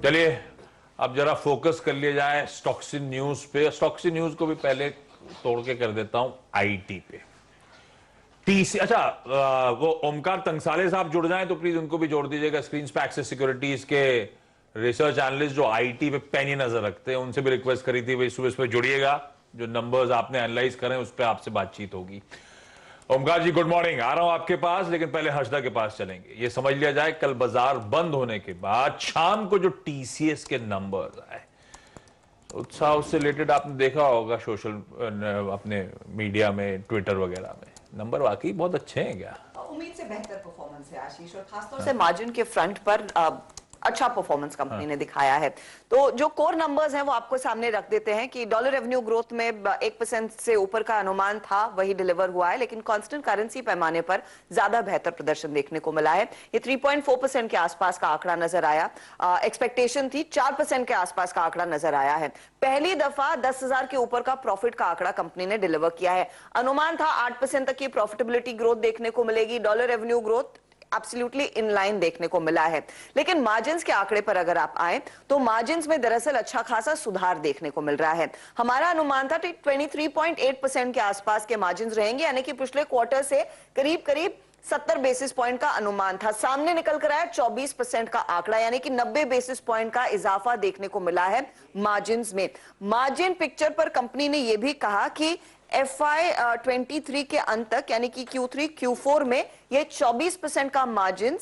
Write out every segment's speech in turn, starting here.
चलिए अब जरा फोकस कर लिया जाए स्टॉक्सिन न्यूज पे। स्टॉक्सिन न्यूज को भी पहले तोड़ के कर देता हूं आईटी पे। टीसी अच्छा, वो ओमकार तंगसाले साहब जुड़ जाएं तो प्लीज उनको भी जोड़ दीजिएगा। स्क्रीन पे एक्सेस सिक्योरिटीज के रिसर्च एनालिस्ट जो आईटी पे पैनी नजर रखते हैं, उनसे भी रिक्वेस्ट करी थी भाई सुबह सुबह जुड़िएगा, जो नंबर्स आपने एनालाइज करें उस पर आपसे बातचीत होगी। ओमकार जी गुड मॉर्निंग, आ रहा हूं आपके पास, लेकिन पहले हर्षदा के पास चलेंगे। ये समझ लिया जाए कल बाजार बंद होने के बाद शाम को जो टीसीएस के नंबर्स आए, उत्साह उससे रिलेटेड आपने देखा होगा सोशल अपने मीडिया में, ट्विटर वगैरह में, नंबर वाकई बहुत अच्छे हैं। क्या उम्मीद से बेहतर परफॉर्मेंस है आशीष, और खासतौर से मार्जिन के फ्रंट पर अच्छा परफॉर्मेंस कंपनी ने दिखाया है। तो जो कोर नंबर्स हैं वो आपको सामने रख देते हैं कि डॉलर रेवेन्यू ग्रोथ में 1% से ऊपर का अनुमान था, वही डिलीवर हुआ है, लेकिन कांस्टेंट करेंसी पैमाने पर ज्यादा बेहतर प्रदर्शन देखने को मिला है। ये 3.4% के आसपास का आंकड़ा नजर आया। एक्सपेक्टेशन थी 4% के आसपास का आंकड़ा नजर आया है। पहली दफा 10,000 के ऊपर का प्रॉफिट का आंकड़ा कंपनी ने डिलीवर किया है। अनुमान था 8% तक की प्रॉफिटेबिलिटी ग्रोथ देखने को मिलेगी। Dollar revenue growth absolutely in line देखने को मिला है। लेकिन मार्जिन्स के आंकड़े पर अगर आप आए तो मार्जिन्स में दरअसल अच्छा खासा सुधार देखने को मिल रहा है। हमारा अनुमान था 23.8% के आसपास के मार्जिन्स रहेंगे, यानी कि पिछले क्वार्टर से करीब करीब 70 बेसिस पॉइंट का अनुमान था। सामने निकल कर आया 24% का आंकड़ा, यानी कि 90 बेसिस पॉइंट का इजाफा देखने को मिला है मार्जिन्स में। मार्जिन पिक्चर पर कंपनी ने यह भी कहा कि FY23 के अंत तक, यानी कि Q3 Q4 में ये 24% का मार्जिन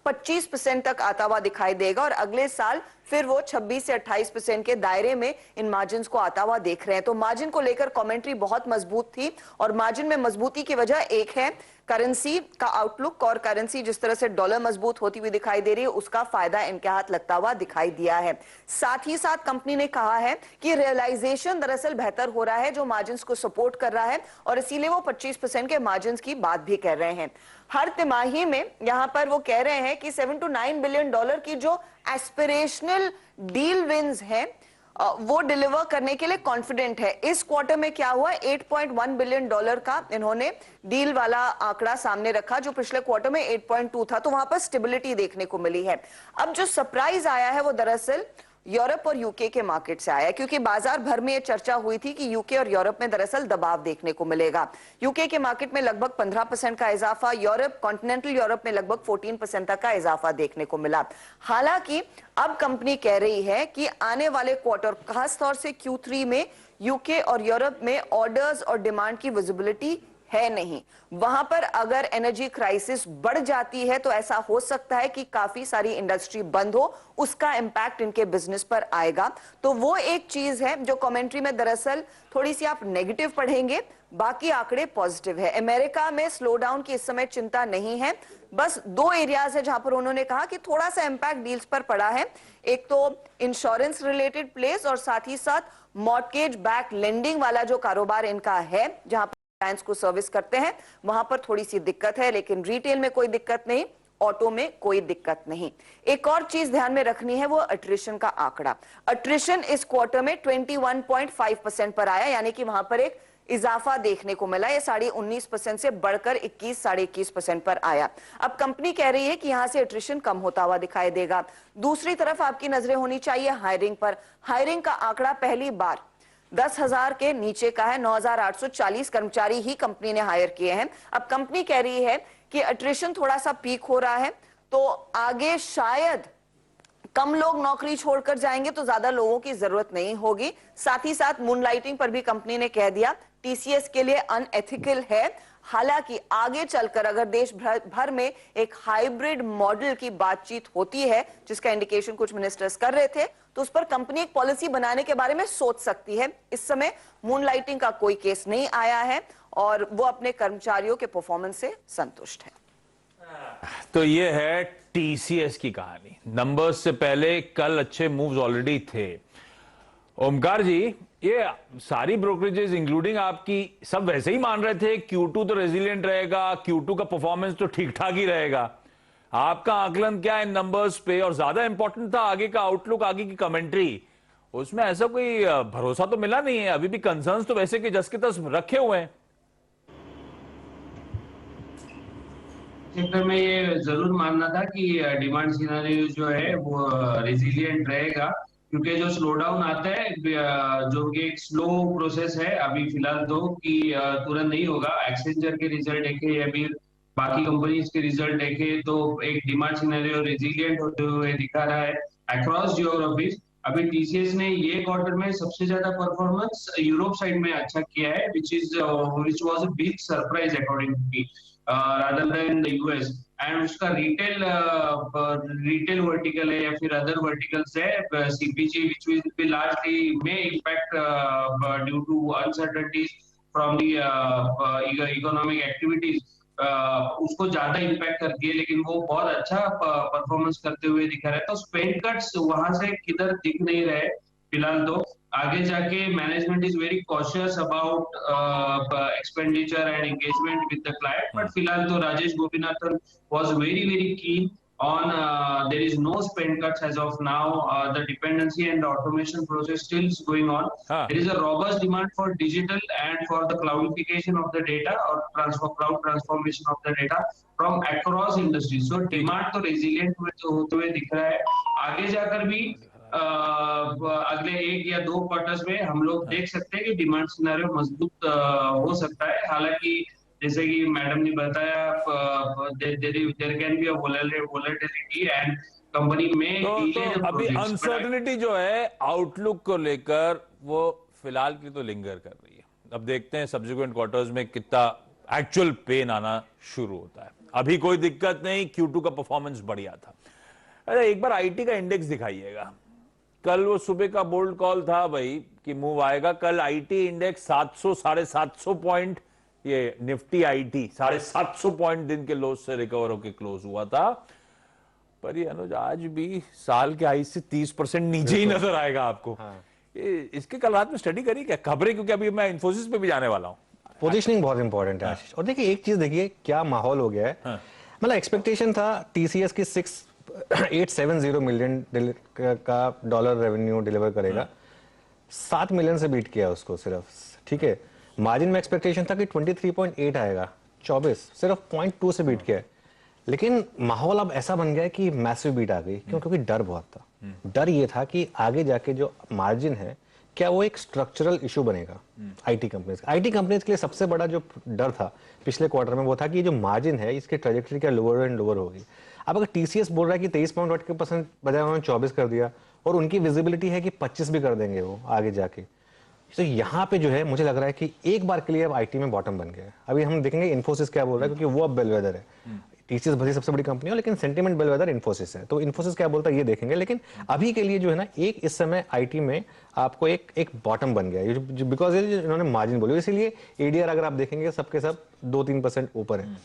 25% तक आता हुआ दिखाई देगा, और अगले साल फिर वो 26 से 28% के दायरे में इन मार्जिन को आता हुआ देख रहे हैं। तो मार्जिन को लेकर कमेंट्री बहुत मजबूत थी, और मार्जिन में मजबूती की वजह एक है करेंसी का आउटलुक, और करेंसी जिस तरह से डॉलर मजबूत होती हुई दिखाई दे रही है उसका फायदा इनके हाथ लगता हुआ दिखाई दिया है। साथ ही साथ कंपनी ने कहा है कि रियलाइजेशन दरअसल बेहतर हो रहा है, जो मार्जिन को सपोर्ट कर रहा है, और इसीलिए वो 25% के मार्जिन की बात भी कर रहे हैं। हर तिमाही में यहां पर वो कह रहे हैं कि 7 to 9 बिलियन डॉलर की जो एस्पिरेशनल डील विंस हैं वो डिलीवर करने के लिए कॉन्फिडेंट है। इस क्वार्टर में क्या हुआ, 8.1 बिलियन डॉलर का इन्होंने डील वाला आंकड़ा सामने रखा, जो पिछले क्वार्टर में 8.2 था, तो वहां पर स्टेबिलिटी देखने को मिली है। अब जो सरप्राइज आया है वो दरअसल यूरोप और यूके के मार्केट से आया, क्योंकि बाजार भर में यह चर्चा हुई थी कि यूके और यूरोप में दरअसल दबाव देखने को मिलेगा। यूके के मार्केट में लगभग 15% का इजाफा, यूरोप, कॉन्टिनेंटल यूरोप में लगभग 14% तक का इजाफा देखने को मिला। हालांकि अब कंपनी कह रही है कि आने वाले क्वार्टर, खासतौर से Q3 में यूके और यूरोप में ऑर्डर्स और डिमांड की विजिबिलिटी है नहीं। वहां पर अगर एनर्जी क्राइसिस बढ़ जाती है तो ऐसा हो सकता है कि काफी सारी इंडस्ट्री बंद हो, उसका इंपैक्ट इनके बिजनेस पर आएगा। तो वो एक चीज है जो कमेंट्री में दरअसल थोड़ी सी आप नेगेटिव पढ़ेंगे, बाकी आंकड़े पॉजिटिव है। अमेरिका में स्लो डाउन की इस समय चिंता नहीं है, बस दो एरियाज है जहां पर उन्होंने कहा कि थोड़ा सा इंपैक्ट डील्स पर पड़ा है। एक तो इंश्योरेंस रिलेटेड प्लेस, और साथ ही साथ मॉर्टगेज बैक लेंडिंग वाला जो कारोबार इनका है, जहां क्लाइंट्स को सर्विस करते हैं, वहां पर थोड़ी सी दिक्कत है। लेकिन रिटेल में कोई दिक्कत नहीं, ऑटो में कोई दिक्कत नहीं। एक और चीज ध्यान में रखनी है वो अट्रिशन का आंकड़ा। अट्रिशन इस क्वार्टर में 21.5% पर आया, यानी कि वहां पर एक इजाफा देखने को मिला। ये 19.5% से बढ़कर 21-21% पर आया। अब कंपनी कह रही है कि यहां से अट्रिशन कम होता हुआ दिखाई देगा। दूसरी तरफ आपकी नजरें होनी चाहिए हायरिंग पर। हायरिंग का आंकड़ा पहली बार 10,000 के नीचे का है। 9,840 कर्मचारी ही कंपनी ने हायर किए हैं। अब कंपनी कह रही है कि अट्रिशन थोड़ा सा पीक हो रहा है, तो आगे शायद कम लोग नौकरी छोड़कर जाएंगे, तो ज्यादा लोगों की जरूरत नहीं होगी। साथ ही साथ मूनलाइटिंग पर भी कंपनी ने कह दिया टीसीएस के लिए अनएथिकल है। हालांकि आगे चलकर अगर देश भर में एक हाइब्रिड मॉडल की बातचीत होती है, जिसका इंडिकेशन कुछ मिनिस्टर्स कर रहे थे, तो उस पर कंपनी एक पॉलिसी बनाने के बारे में सोच सकती है। इस समय मूनलाइटिंग का कोई केस नहीं आया है, और वो अपने कर्मचारियों के परफॉर्मेंस से संतुष्ट है। तो ये है टीसीएस की कहानी। नंबर्स से पहले कल अच्छे मूव्स ऑलरेडी थे। ओमकार जी, ये सारी ब्रोकरेजेस इंक्लूडिंग आपकी सब वैसे ही मान रहे थे Q2 तो रेजिलिएंट रहेगा, Q2 का परफॉर्मेंस तो ठीक ठाक ही रहेगा। आपका आकलन क्या है इन नंबर्स पे, और ज्यादा इंपॉर्टेंट था आगे का आउटलुक, आगे की कमेंट्री, उसमें ऐसा कोई भरोसा तो मिला नहीं है। अभी भी कंसर्न्स तो वैसे कि जस के तस रखे हुए हैं। सेक्टर में ये जरूर मानना था कि डिमांड सिनेरियो जो है वो रेजिलिएंट रहेगा, क्योंकि जो स्लो डाउन आता है जो कि एक स्लो प्रोसेस है अभी फिलहाल तो, कि तुरंत नहीं होगा। एक्सेंचर के रिजल्ट देखे या भी बाकी कंपनीज के रिजल्ट देखे तो एक डिमांड सिनेरियो रेजिलिएंट होते हुए दिखा रहा है अक्रॉस जियोग्राफीज। अभी टीसीएस ने ये क्वार्टर में सबसे ज्यादा परफॉर्मेंस यूरोप साइड में अच्छा किया है, which was a big surprise according to me, rather than the US। And उसका रिटेल वर्टिकल है या फिर अदर वर्टिकल्स है CPG which will be largely may impact due to uncertainties from the economic activities, उसको ज्यादा impact करती है, लेकिन वो बहुत अच्छा परफॉर्मेंस करते हुए दिखा रहा है। तो स्पेंड कट्स वहां से किधर दिख नहीं रहे फिलहाल तो। आगे जाके management is very cautious about expenditure and engagement with the client, but फिलहाल तो Rajesh Gopinathan was very keen on there is no spend cuts as of now, the dependency and the automation process still is going on. There is a robust demand for digital and for the cloudification of the data or cloud transformation of the data from across industries, so demand तो resilient होते हुए दिख रहा है। आगे जाकर भी अगले एक या दो क्वार्टर्स में हम लोग देख सकते हैं कि डिमांड सिनेरियो मजबूत हो सकता है। हालांकि जैसे कि मैडम ने बताया there can be a volatility and company में तो अभी अनसर्टेनिटी जो है आउटलुक को लेकर वो फिलहाल की तो लिंगर कर रही है। अब देखते हैं सब्सिक्वेंट क्वार्टर्स में कितना एक्चुअल पेन आना शुरू होता है। अभी कोई दिक्कत नहीं, Q2 का परफॉर्मेंस बढ़िया था। अरे एक बार आईटी का इंडेक्स दिखाइएगा। कल वो सुबह का बोल्ड कॉल था भाई कि मूव आएगा। कल आईटी इंडेक्स 700 750 पॉइंट, ये निफ्टी आईटी 750 पॉइंट दिन के लोज से रिकवर होकर क्लोज हुआ था। पर ये अनुज आज भी साल के हाई से 30% नीचे ही नजर आएगा आपको। इसके कल रात में स्टडी करी क्या खबरें, क्योंकि अभी मैं इन्फोसिस पे भी जाने वाला हूं। पोजीशनिंग बहुत इंपॉर्टेंट है आशीष। और देखिए एक चीज देखिए क्या माहौल हो गया है। मतलब एक्सपेक्टेशन था टीसीएस की 870 मिलियन का डॉलर रेवेन्यू डिलीवर करेगा, 7 मिलियन से बीट किया उसको सिर्फ, ठीक है। मार्जिन में एक्सपेक्टेशन था कि 23.8 आएगा, 24 सिर्फ 0.2 से बीट किया है। लेकिन माहौल अब ऐसा बन गया है कि मैसिव बीट आ गई। क्यों? क्योंकि डर बहुत था। डर ये था कि आगे जाके जो मार्जिन है क्या वो एक स्ट्रक्चरल इशू बनेगा आईटी कंपनीज के लिए। सबसे बड़ा जो डर था पिछले क्वार्टर में वो था कि जो मार्जिन है इसकी ट्रेजेक्टरी क्या लोअर एंड लोअर होगी। अब अगर टीसीएस बोल रहा है कि 23% बजाय उन्होंने 24 कर दिया और उनकी विजिबिलिटी है कि 25 भी कर देंगे वो आगे जाके, तो यहाँ पे जो है मुझे लग रहा है कि एक बार के लिए अब आईटी में बॉटम बन गया है। अभी हम देखेंगे इन्फोसिस क्या बोल रहा है, क्योंकि वो अब बेलवेदर है। टीसीएस भले सबसे बड़ी कंपनी है लेकिन सेंटिमेंट बेलवेदर इन्फोसिस है, तो इन्फोसिस क्या बोलता है ये देखेंगे। लेकिन अभी के लिए जो है ना एक इस समय आईटी में आपको एक बॉटम बन गया है, बिकॉज इन्होंने मार्जिन बोली, इसीलिए एडीआर अगर आप देखेंगे सबके सब 2-3% ऊपर है।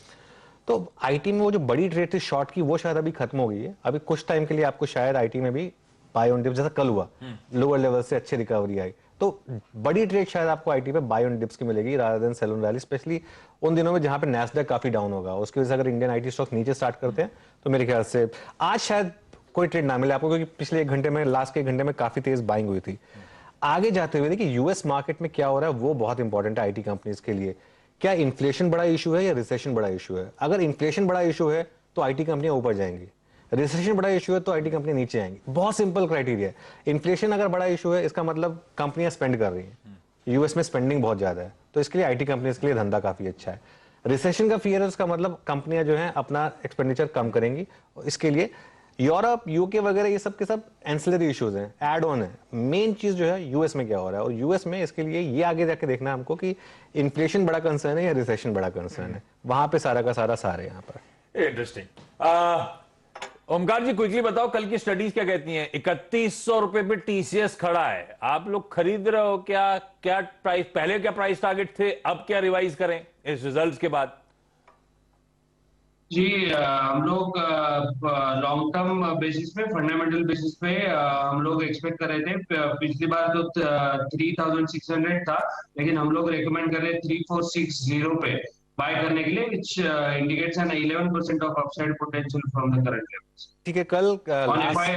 तो आईटी में वो जो बड़ी ट्रेड थी शॉर्ट की वो शायद अभी खत्म हो गई है। अभी कुछ टाइम के लिए आपको शायद आईटी में भी बाय ऑन डिप्स, जैसा कल हुआ लोअर लेवल से अच्छी रिकवरी आई, तो बड़ी ट्रेड शायद आपको आईटी पे बाय ऑन डिप्स की मिलेगी rather than sell on rally, specially उन दिनों में जहां पे नैस्डैक काफी डाउन होगा। उसकी वजह से अगर इंडियन आईटी स्टॉक नीचे स्टार्ट करते हैं तो मेरे ख्याल से आज शायद कोई ट्रेड ना मिले आपको, क्योंकि पिछले एक घंटे में लास्ट के 1 घंटे में काफी तेज बाइंग हुई थी। आगे जाते हुए देखिए यूएस मार्केट में क्या हो रहा है वो बहुत इंपॉर्टेंट है आईटी कंपनीज के लिए। क्या इन्फ्लेशन बड़ा इशू है या रिसेशन बड़ा इशू है? अगर इन्फ्लेशन बड़ा इशू है तो आईटी कंपनियां ऊपर जाएंगी, रिसेशन बड़ा इशू है तो आईटी कंपनी नीचे आएंगी। बहुत सिंपल क्राइटेरिया है। इन्फ्लेशन अगर बड़ा इशू है इसका मतलब कंपनियां स्पेंड कर रही हैं, यूएस में स्पेंडिंग बहुत ज्यादा है, तो इसके लिए आईटी कंपनीज के लिए धंधा काफी अच्छा है। रिसेशन का फियर है उसका मतलब कंपनियां जो है अपना एक्सपेंडिचर कम करेंगी। इसके लिए यूरोप यूके वगैरह ये सब के सब एंसिलरी इश्यूज हैं, एड ऑन है। मेन चीज जो है यूएस में क्या हो रहा है, और यूएस में इसके लिए ये आगे जाके देखना है हमको कि इन्फ्लेशन बड़ा कंसर्न है या रिसेशन बड़ा कंसर्न है। वहां पे सारा का सारा सारे यहाँ पर। इंटरेस्टिंग। ओमकार जी क्विकली बताओ कल की स्टडीज क्या कहती हैं? 3100 रुपए पे टीसीएस खड़ा है, आप लोग खरीद रहे हो क्या? क्या प्राइस, पहले क्या प्राइस टारगेट थे, अब क्या रिवाइज करें इस रिजल्ट्स के बाद? जी हम लोग लॉन्ग टर्म बेसिस पे, फंडामेंटल बेसिस पे हम लोग एक्सपेक्ट कर रहे थे। पिछली बार तो 3600 था, लेकिन हम लोग रेकमेंड कर रहे हैं 3460 पे बाय करने के लिए, which indicates an 11% of upside potential from the current levels. ठीक है, कल ऑन FY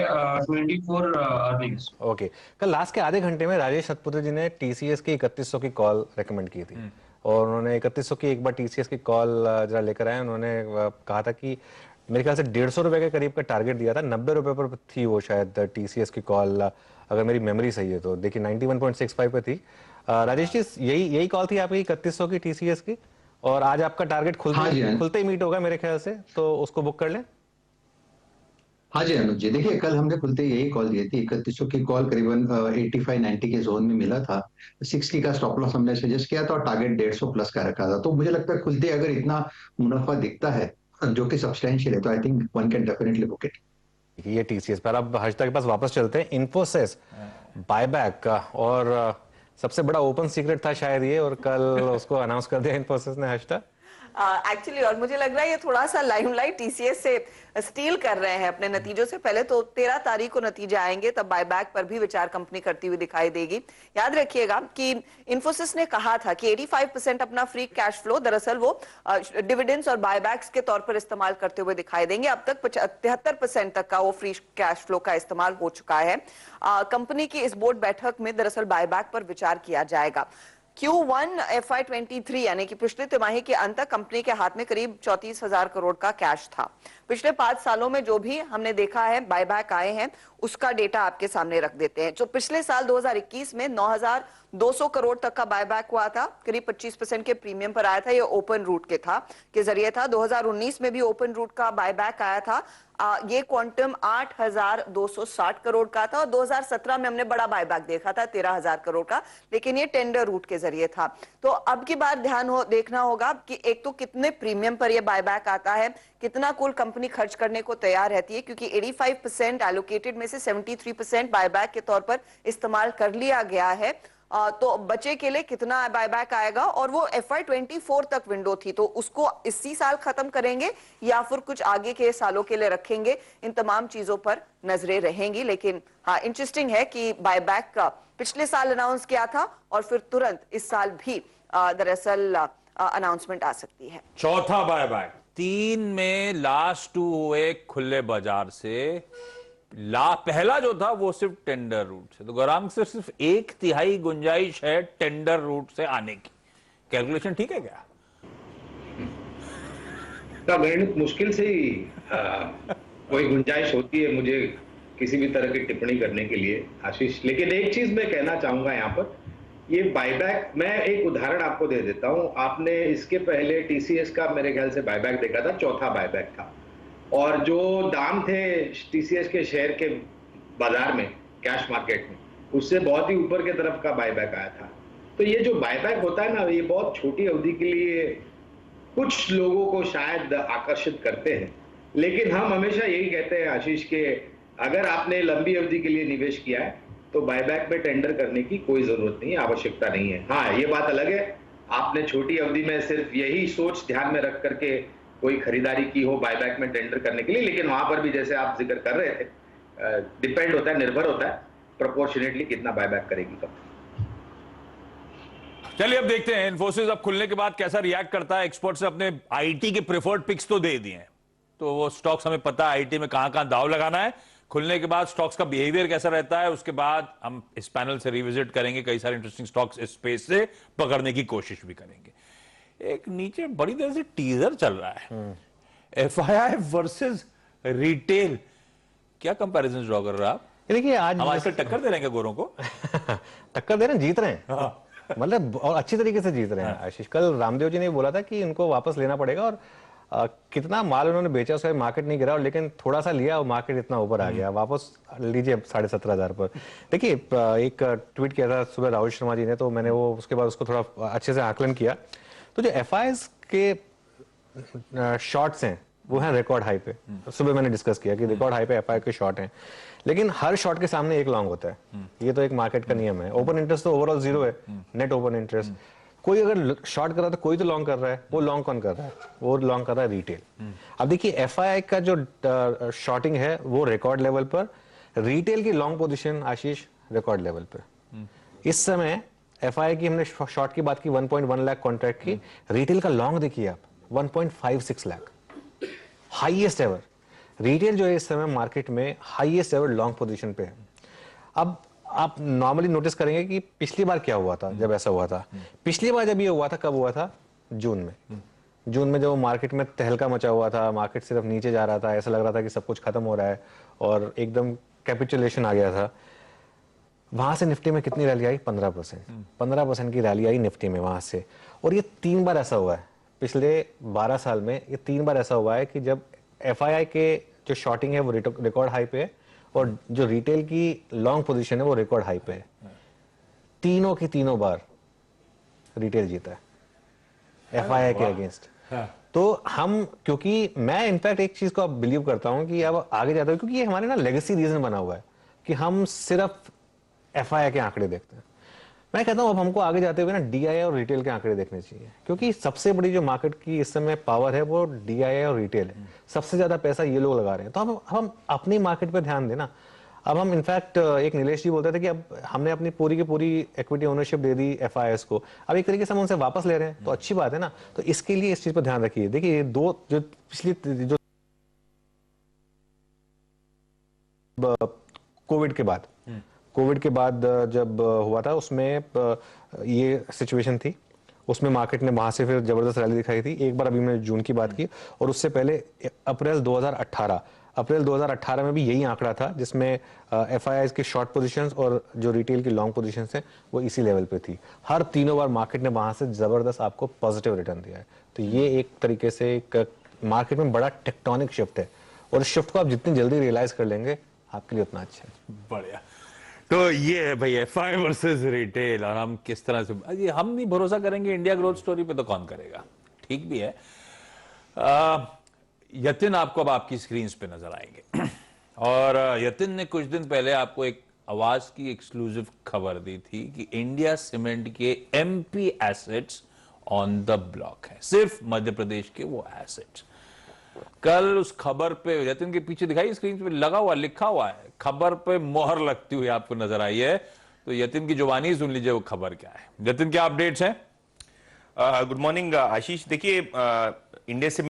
24 अर्निंग्स। ओके, कल लास्ट के आधे घंटे में राजेश सतपुत्र जी ने टीसीएस की 3100 की कॉल रेकमेंड की थी। और उन्होंने 3100 की एक बार टीसीएस की कॉल जरा लेकर आए। उन्होंने कहा था कि मेरे ख्याल से 150 रुपए के करीब का टारगेट दिया था, 90 रुपए पर थी वो शायद टीसीएस की कॉल, अगर मेरी मेमोरी सही है तो। देखिए 91.65 पे थी। राजेश जी, यही कॉल थी आपकी 3100 की टीसीएस की, और आज आपका टारगेट खुलते ही मीट होगा मेरे ख्याल से, तो उसको बुक कर लें। हाँ जी अनुज जी, देखिए कल हमने खुलते ही यही कॉल दी थी। 3100 की कॉल करीबन 85-90 के जोन में मिला था। 60 का स्टॉप लॉस हमने सजेस्ट किया था और टारगेट 150 प्लस का रखा था। तो मुझे लगता है खुलते अगर इतना मुनाफा दिखता है जो कि सब्सटेंशियल है, तो I think one can definitely book it. ये टीसीएस पर। अब हर्षिता के पास वापस चलते हैं। इन्फोसिस बायबैक का, और सबसे बड़ा ओपन सीक्रेट था शायद ये, और कल उसको अनाउंस कर दिया इन्फोसिस ने, हर्षिता। एक्चुअली और मुझे लग रहा है ये थोड़ा सा लाइमलाइट टीसीएस से स्टील कर रहे हैं अपने नतीजों से पहले। तो 13 तारीख को नतीजे आएंगे, तब बायबैक पर भी विचार कंपनी करती हुई दिखाई देगी। याद रखिएगा कि इन्फोसिस ने कहा था कि 85% अपना फ्री कैश फ्लो दरअसल वो डिविडेंड्स और बायबैक्स के तौर पर इस्तेमाल करते हुए दिखाई देंगे। अब तक 73% तक का वो फ्री कैश फ्लो का इस्तेमाल हो चुका है। कंपनी की इस बोर्ड बैठक में दरअसल बायबैक पर विचार किया जाएगा। Q1 FY23 यानी कि पिछले तिमाही के अंत तक कंपनी के हाथ में करीब 34,000 करोड़ का कैश था। पिछले 5 सालों में जो भी हमने देखा है बायबैक आए हैं, उसका डेटा आपके सामने रख देते हैं। जो पिछले साल 2021 में 9,200 करोड़ तक का बायबैक हुआ था, करीब 25% के प्रीमियम पर आया था। ये ओपन रूट के जरिए था। 2019 में भी ओपन रूट का बायबैक आया था। ये क्वांटम 8,260 करोड़ का था, और 2017 में हमने बड़ा बायबैक देखा था 13,000 करोड़ का, लेकिन ये टेंडर रूट के जरिए था। तो अब की बार देखना होगा कि एक तो कितने प्रीमियम पर ये बायबैक आता है, कितना कुल कंपनी खर्च करने को तैयार रहती है, क्योंकि 85% एलोकेटेड में से 73% बायबैक के तौर पर इस्तेमाल कर लिया गया है। तो बचे के लिए कितना बायबैक आएगा, और वो FY24 तक विंडो थी, तो उसको इसी साल खत्म करेंगे या फिर कुछ आगे के सालों के लिए रखेंगे, इन तमाम चीजों पर नजरें रहेंगी। लेकिन हाँ, इंटरेस्टिंग है कि बायबैक का पिछले साल अनाउंस किया था और फिर तुरंत इस साल भी दरअसल अनाउंसमेंट आ सकती है। चौथा बायबैक 3 में लास्ट 2 हुए खुले बाजार से। पहला जो था वो सिर्फ टेंडर रूट से। तो गौरांग से सिर्फ 1/3 गुंजाइश है टेंडर रूट से आने की। कैलकुलेशन ठीक है क्या? का गणित मुश्किल से ही कोई गुंजाइश होती है मुझे किसी भी तरह की टिप्पणी करने के लिए, आशीष। लेकिन एक चीज मैं कहना चाहूंगा यहाँ पर, ये बायबैक, मैं एक उदाहरण आपको दे देता हूं। आपने इसके पहले टीसीएस का मेरे ख्याल से बायबैक देखा था, चौथा बायबैक था, और जो दाम थे टीसीएस के शेयर के बाजार में, कैश मार्केट में, उससे बहुत ही ऊपर के तरफ का बायबैक आया था। तो ये जो बायबैक होता है ना, ये बहुत छोटी अवधि के लिए कुछ लोगों को शायद आकर्षित करते हैं, लेकिन हम हमेशा यही कहते हैं आशीष के अगर आपने लंबी अवधि के लिए निवेश किया है तो बायबैक में टेंडर करने की कोई जरूरत नहीं है, आवश्यकता नहीं है। हाँ, ये बात अलग है, आपने छोटी अवधि में सिर्फ यही सोच ध्यान में रख करके कोई खरीदारी की हो बायबैक में टेंडर करने के लिए, लेकिन वहां पर भी जैसे आप जिक्र कर रहे थे, डिपेंड होता है, निर्भर होता है प्रोपोर्शनेटली कितना बायबैक करेगी कंपनी। चलिए अब देखते हैं इन्फोसिस अब खुलने के बाद कैसा रिएक्ट करता है। एक्सपर्ट्स ने अपने आईटी के प्रेफर्ड पिक्स तो दे दिए हैं, तो वो स्टॉक्स हमें पता है आईटी में कहां कहां दाव लगाना है। खुलने के बाद स्टॉक्स का बिहेवियर कैसा रहता है, उसके बाद हम इस पैनल से रिविजिट करेंगे, कई सारे इंटरेस्टिंग स्टॉक्स इस स्पेस से पकड़ने की कोशिश भी करेंगे। एक नीचे बड़ी देर से टीजर चल रहा है, एफआईआई वर्सेस रिटेल। क्या कंपैरिजन ड्रॉ कर रहे हैं आप? देखिए आज हम आजकल टक्कर दे रहे हैं क्या गोरों को? टक्कर दे रहे हैं, जीत रहे हैं, मतलब और अच्छी तरीके से जीत रहे हैं। आशीष, कल रामदेव जी ने बोला था कि इनको वापस लेना पड़ेगा, और कितना माल उन्होंने बेचा उसका मार्केट नहीं गिरा, और लेकिन थोड़ा सा लिया और मार्केट इतना ऊपर आ गया, वापस लीजिए 17,500 पर। देखिए एक ट्वीट किया था सुबह राहुल शर्मा जी ने, तो मैंने वो उसके बाद उसको थोड़ा अच्छे से आकलन किया। तो जो एफआईआईज के शॉर्ट्स हैं वो हैं रिकॉर्ड हाई पे। सुबह मैंने डिस्कस किया कि रिकॉर्ड हाई पे एफआईआई के शॉर्ट हैं, लेकिन हर शॉर्ट के सामने एक लॉन्ग होता है। ये तो एक मार्केट का नियम है। ओपन इंटरेस्ट तो ओवरऑल 0 है, नेट ओपन इंटरेस्ट। कोई अगर शॉर्ट कर रहा है तो कोई तो लॉन्ग कर रहा है। वो लॉन्ग कौन कर रहा है? वो लॉन्ग कर रहा है रिटेल। अब देखिए एफआईआई का जो शॉर्टिंग है वो रिकॉर्ड लेवल पर, रिटेल की लॉन्ग पोजीशन आशीष रिकॉर्ड लेवल पर। इस समय एफआईआई की हमने शॉर्ट की बात की 1.1 लाख कॉन्ट्रैक्ट की, रिटेल का लॉन्ग देखिए आप 1.56 लाख, हाईएस्ट एवर। रिटेल जो है इस समय मार्केट में हाईएस्ट एवर लॉन्ग पोजीशन पे है। अब आप नॉर्मली नोटिस करेंगे कि पिछली बार क्या हुआ था जब ऐसा हुआ था। पिछली बार जब ये हुआ था कब हुआ था? जून में। जून में जब मार्केट में तहलका मचा हुआ था, मार्केट सिर्फ नीचे जा रहा था, ऐसा लग रहा था कि सब कुछ खत्म हो रहा है और एकदम कैपिचुलेशन आ गया था। वहां से निफ्टी में कितनी रैली आई? 15%। 15% की रैली आई निफ्टी में वहां से। और ये 3 बार ऐसा हुआ है पिछले 12 साल में। ये 3 बार ऐसा हुआ है कि जब एफआईआई के जो शॉर्टिंग है वो रिकॉर्ड हाई पे है और जो रिटेल की लॉन्ग पोजीशन है वो रिकॉर्ड हाई पे है। तीनों की तीनों बार रिटेल जीता है एफआईआई के अगेंस्ट। तो हम, क्योंकि मैं इनफैक्ट एक चीज को अब बिलीव करता हूं कि अब आगे जाता हूं, क्योंकि ये हमारे ना लेगेसी रीजन बना हुआ है कि हम सिर्फ एफआईआई के आंकड़े देखते हैं। मैं कहता हूं अब हमको आगे जाते हुए ना डीआईआई और रिटेल के आंकड़े देखने चाहिए, क्योंकि सबसे बड़ी जो मार्केट की इस समय पावर है वो डीआईआई और रिटेल है। सबसे ज्यादा पैसा ये लोग लगा रहे हैं। तो हम अपनी मार्केट पे ध्यान देना। अब हम इनफैक्ट एक नीलेश जी बोलते थे कि अब हमने अपनी पूरी की पूरी इक्विटी ओनरशिप दे दी एफआईआईएस को, अब एक तरीके से हम उनसे वापस ले रहे हैं, तो अच्छी बात है ना। तो इसके लिए इस चीज पर ध्यान रखिए। देखिए ये दो जो पिछली जो कोविड के बाद जब हुआ था उसमें ये सिचुएशन थी, उसमें मार्केट ने वहां से फिर जबरदस्त रैली दिखाई थी। एक बार अभी मैंने जून की बात की, और उससे पहले अप्रैल 2018 में भी यही आंकड़ा था जिसमें एफआईआई की शॉर्ट पोजीशंस और जो रिटेल की लॉन्ग पोजीशंस हैं वो इसी लेवल पे थी। हर तीनों बार मार्केट ने वहां से जबरदस्त आपको पॉजिटिव रिटर्न दिया है। तो ये एक तरीके से एक मार्केट में बड़ा टेक्टोनिक शिफ्ट है, और इस शिफ्ट को आप जितनी जल्दी रियलाइज कर लेंगे आपके लिए उतना अच्छा है। बढ़िया। तो ये है भाई एफआई वर्सेस रिटेल, और हम किस तरह से, ये हम नहीं भरोसा करेंगे इंडिया ग्रोथ स्टोरी पे तो कौन करेगा। ठीक भी है। यतिन आपको अब आपकी स्क्रीन पे नजर आएंगे और यतिन ने कुछ दिन पहले आपको एक आवाज की एक्सक्लूसिव खबर दी थी कि इंडिया सीमेंट के MP assets on the block है, सिर्फ मध्य प्रदेश के वो एसेट्स। कल उस खबर पे यतिन के पीछे दिखाई स्क्रीन पे लगा हुआ, लिखा हुआ है, खबर पे मोहर लगती हुई आपको नजर आई है। तो यतिन की जुबानी सुन लीजिए वो खबर क्या है। यतिन क्या अपडेट्स हैं? गुड मॉर्निंग आशीष। देखिए इंडिया से